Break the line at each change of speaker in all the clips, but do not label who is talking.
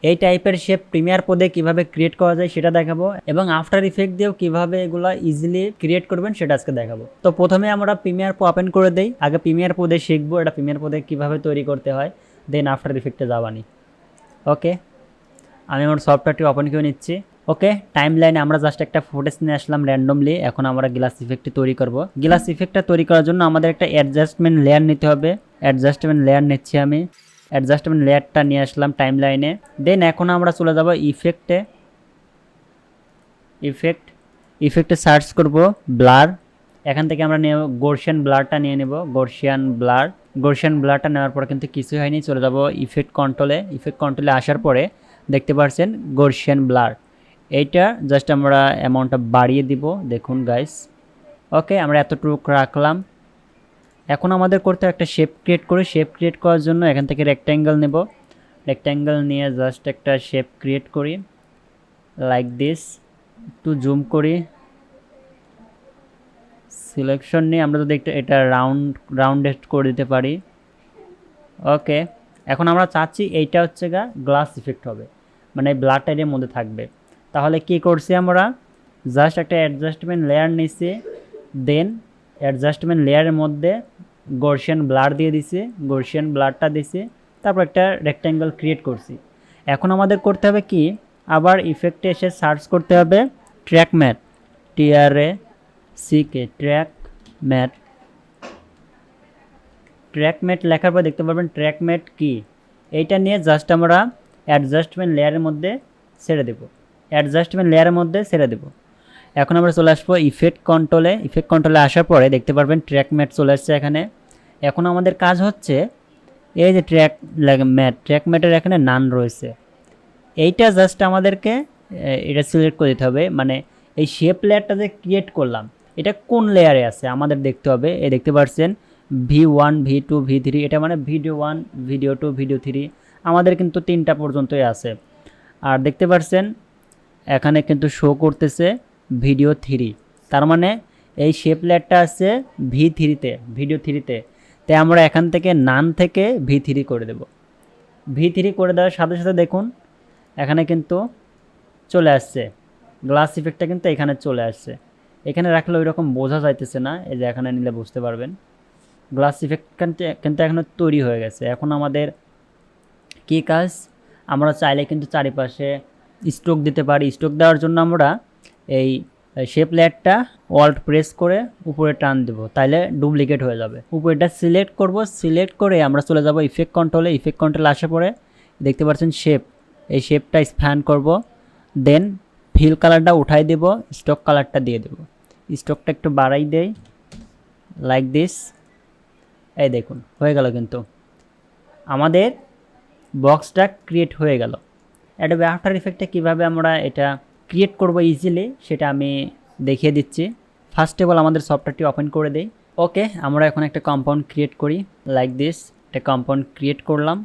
এই টাইপের shape premier প্রোতে কিভাবে ক্রিয়েট করা যায় সেটা দেখাবো, এবং আফটার ইফেক্ট দিয়েও কিভাবে এগুলো ইজিলি ক্রিয়েট করবেন সেটা আজকে দেখাবো। তো প্রথমে আমরা প্রিমিয়ার প্রো ওপেন করে দেই। আগে প্রিমিয়ার প্রোতে শিখবো এটা প্রিমিয়ার প্রোতে কিভাবে তৈরি করতে হয়, দেন আফটার ইফেক্টে যাবানি। ওকে, আমি আমার সফটওয়্যারটি ওপেন করে নিচ্ছি। ওকে, টাইম লাইনে আমরা জাস্ট একটা ফুটেজ নিয়ে আসলাম র্যান্ডমলি। এখন আমরা গ্লাস ইফেক্টটি তৈরি করব। গ্লাস ইফেক্টটা তৈরি করার জন্য আমাদের একটা অ্যাডজাস্টমেন্ট লেয়ার নিতে হবে। অ্যাডজাস্টমেন্ট লেয়ার নিচ্ছি আমি। অ্যাডজাস্টমেন্ট লেয়ারটা নিয়ে আসলাম টাইম লাইনে। দেন এখন আমরা চলে যাব ইফেক্টে। ইফেক্টে সার্চ করব ব্লার। এখান থেকে আমরা নিয়ে গর্শিয়ান ব্লারটা নিয়ে নেব। গর্শিয়ান ব্লারটা নেওয়ার পর কিন্তু কিছুই হয়নি, চলে যাব ইফেক্ট কন্ট্রোলে আসার পরে দেখতে পাচ্ছেন গর্শিয়ান ব্লার। এইটা জাস্ট আমরা অ্যামাউন্টটা বাড়িয়ে দিব, দেখুন গাইস। ওকে, আমরা এতটুকু রাখলাম। এখন আমাদের করতে একটা শেপ ক্রিয়েট করি। শেপ ক্রিয়েট করার জন্য এখান থেকে রেক্ট্যাঙ্গেল নেব। রেক্ট্যাঙ্গেল নিয়ে জাস্ট একটা শেপ ক্রিয়েট করি লাইক দিস। একটু জুম করি, সিলেকশন নিয়ে আমরা যদি এটা রাউন্ডেড করে দিতে পারি। ওকে, এখন আমরা চাচ্ছি এইটা হচ্ছে গ্লাস ইফেক্ট হবে, মানে ব্লারটা এর মধ্যে থাকবে। তাহলে কি করছি আমরা, জাস্ট একটা অ্যাডজাস্টমেন্ট লেয়ার নিছি। দেন অ্যাডজাস্টমেন্ট লেয়ারের মধ্যে গর্শিয়ান ব্লার দিয়ে দিছি, গর্শিয়ান ব্লারটা দিছি, তারপর একটা রেক্ট্যাঙ্গেল ক্রিয়েট করছি। এখন আমাদের করতে হবে কি, আবার ইফেক্টে এসে সার্চ করতে হবে track mat, TRACK, track mat লেখার পর দেখতে পারবেন ট্র্যাক ম্যাট কি, এইটা নিয়ে জাস্ট আমরা অ্যাডজাস্টমেন্ট লেয়ারের মধ্যে ছেড়ে দেব। এখন আমরা চলে আসবো ইফেক্ট কন্ট্রোলে আসার পরে দেখতে পারবেন ট্র্যাক ম্যাট চলে আসছে এখানে। এখন আমাদের কাজ হচ্ছে এই যে ট্র্যাক ম্যাটের এখানে নান রয়েছে, এইটা জাস্ট আমাদেরকে এটা সিলেক্ট করে দিতে হবে। মানে এই শেপ লেয়ারটা যে ক্রিয়েট করলাম এটা কোন লেয়ারে আছে আমাদের দেখতে হবে। এই দেখতে পাচ্ছেন V1, V2, V3, এটা মানে ভিডিও 1, ভিডিও 2, ভিডিও 3, আমাদের কিন্তু 3টা পর্যন্তই আছে। আর দেখতে পাচ্ছেন এখানে কিন্তু শো করতেছে ভিডিও 3, তার মানে এই শেপ লেয়ারটা আছে ভিডিও 3তে। তাই আমরা এখান থেকে নান থেকে V3 করে দেব। V3 করে দেওয়ার সাথে সাথে দেখুন এখানে কিন্তু চলে আসছে, গ্লাস ইফেক্টটা কিন্তু এখানে চলে আসছে। এখানে রাখলে ওই রকম বোঝা যাইতেছে না, এই যে এখানে নিলে বুঝতে পারবেন গ্লাস ইফেক্ট কিন্তু এখনো তৈরি হয়ে গেছে। এখন আমাদের কী কাজ, আমরা চাইলে কিন্তু চারিপাশে স্ট্রোক দিতে পারি। স্ট্রোক দেওয়ার জন্য আমরা এই শেপ লেয়ারটা অল্ট প্রেস করে উপরে টান দেব, তাইলে ডুপ্লিকেট হয়ে যাবে। উপরেটা সিলেক্ট করব, সিলেক্ট করে আমরা চলে যাব ইফেক্ট কন্ট্রোলে আসার পরে দেখতে পাচ্ছেন শেপ, এই শেপটা স্প্যান করব। দেন ফিল কালারটা উঠাই দেব, স্টক কালারটা দিয়ে দেব। স্টকটা একটু বাড়াই দেই লাইক দিস। এই দেখুন হয়ে গেল, কিন্তু আমাদের বক্সটা ক্রিয়েট হয়ে গেল। অ্যাডোবি আফটার ইফেক্টে কীভাবে আমরা এটা ক্রিয়েট করব ইজিলি সেটা আমি দেখিয়ে দিচ্ছি। ফার্স্ট অফ অল আমাদের সফটওয়্যারটি ওপেন করে দেই। ওকে, আমরা এখন একটা কম্পাউন্ড ক্রিয়েট করি লাইক দিস। একটা কম্পাউন্ড ক্রিয়েট করলাম।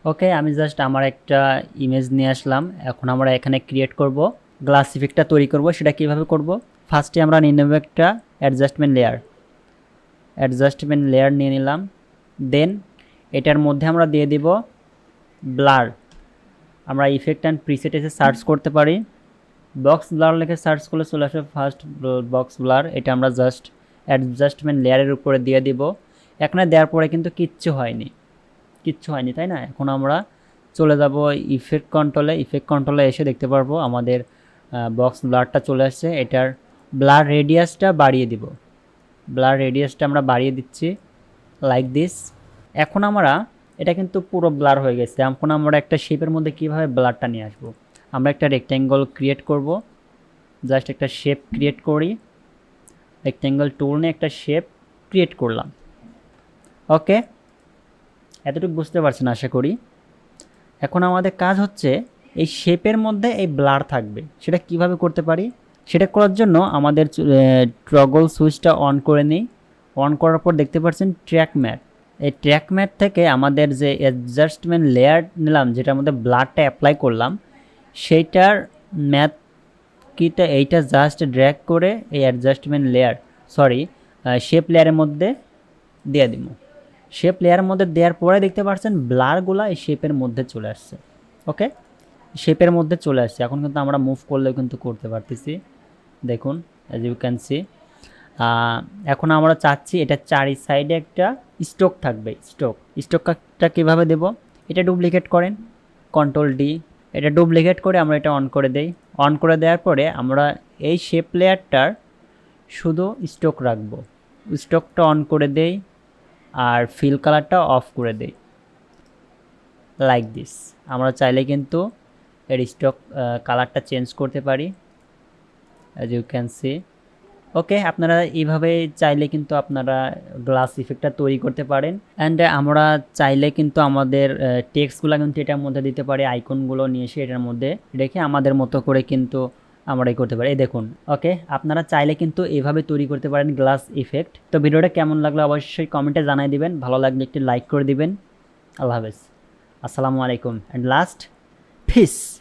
ওকে, আমি জাস্ট আমার একটা ইমেজ নিয়ে আসলাম। এখন আমরা এখানে ক্রিয়েট করব গ্লাস ইফেক্টটা তৈরি করব। সেটা কীভাবে করব, ফার্স্টে আমরা নিয়ে নেব একটা অ্যাডজাস্টমেন্ট লেয়ার নিয়ে নিলাম। দেন এটার মধ্যে আমরা দিয়ে দিব ব্লার। আমরা ইফেক্ট অ্যান্ড প্রিসেট এসে সার্চ করতে পারি, বক্স ব্লার লিখে সার্চ করলে চলে আসবে ফার্স্ট বক্স ব্লার। এটা আমরা জাস্ট অ্যাডজাস্টমেন্ট লেয়ারের উপরে দিয়ে দিব। এখানে দেওয়ার পরে কিন্তু কিচ্ছু হয়নি, তাই না। এখন আমরা চলে যাব ইফেক্ট কন্ট্রোলে এসে দেখতে পারবো আমাদের বক্স ব্লারটা চলে আসছে। এটার ব্লার রেডিয়াসটা আমরা বাড়িয়ে দিচ্ছি লাইক দিস। এখন আমরা এটা কিন্তু পুরো ব্লার হয়ে গেছে। এখন আমরা একটা শেপের মধ্যে কীভাবে ব্লারটা নিয়ে আসবো, আমরা একটা রেক্ট্যাঙ্গল ক্রিয়েট করব। জাস্ট একটা শেপ ক্রিয়েট করি, রেক্ট্যাঙ্গল টুল নিয়ে একটা শেপ ক্রিয়েট করলাম। ওকে, এতটুকু বুঝতে পারছেন আশা করি। এখন আমাদের কাজ হচ্ছে এই শেপের মধ্যে এই ব্লার থাকবে, সেটা কিভাবে করতে পারি। সেটা করার জন্য আমাদের টগল সুইচটা অন করে নিই। অন করার পর দেখতে পাচ্ছেন ট্র্যাক ম্যাট। এই ট্র্যাক ম্যাট থেকে আমাদের যে অ্যাডজাস্টমেন্ট লেয়ার নিলাম, যেটার মধ্যে ব্লারটা অ্যাপ্লাই করলাম, সেইটার ম্যাথ কিটা এইটা জাস্ট ড্র্যাগ করে এই অ্যাডজাস্টমেন্ট শেপ লেয়ারের মধ্যে দিয়ে দিব। শেপ লেয়ারের মধ্যে দেওয়ার পরে দেখতে পাচ্ছেন ব্লারগুলো এই শেপের মধ্যে চলে আসছে। ওকে, শেপের মধ্যে চলে আসছে। এখন কিন্তু আমরা মুভ করলেও কিন্তু করতে পারতেছি, দেখুন অ্যাজ ইউ ক্যান সি। এখন আমরা চাচ্ছি এটা চারি সাইডে একটা স্ট্রোক থাকবে। স্ট্রোকটা কীভাবে দেব, এটা ডুপ্লিকেট করেন, কন্ট্রোল ডি, এটা ডুপ্লিকেট করে আমরা এটা অন করে দেই। অন করে দেওয়ার পরে আমরা এই শেপ লেয়ারটার শুধু স্ট্রোক রাখবো, স্ট্রোকটা অন করে দেই আর ফিল কালারটা অফ করে দেই, লাইক দিস। আমরা চাইলে কিন্তু এর স্ট্রোক কালারটা চেঞ্জ করতে পারি, অ্যাজ ইউ ক্যান সি। ওকে, আপনারা এইভাবে চাইলে কিন্তু আপনারা গ্লাস ইফেক্টটা তৈরি করতে পারেন। অ্যান্ড আমরা চাইলে কিন্তু আমাদের টেক্সটগুলো কিন্তু এটার মধ্যে দিতে পারি, আইকনগুলো নিয়ে এসে এটার মধ্যে রেখে আমাদের মতো করে কিন্তু আমরা করতে পারি। এই দেখুন, ওকে, আপনারা চাইলে কিন্তু এভাবে তৈরি করতে পারেন গ্লাস ইফেক্ট। তো ভিডিওটা কেমন লাগলো অবশ্যই কমেন্টে জানাই দিবেন, ভালো লাগলে একটি লাইক করে দিবেন। আল্লাহ হাফেজ, আসসালামু আলাইকুম, অ্যান্ড লাস্ট, পিস।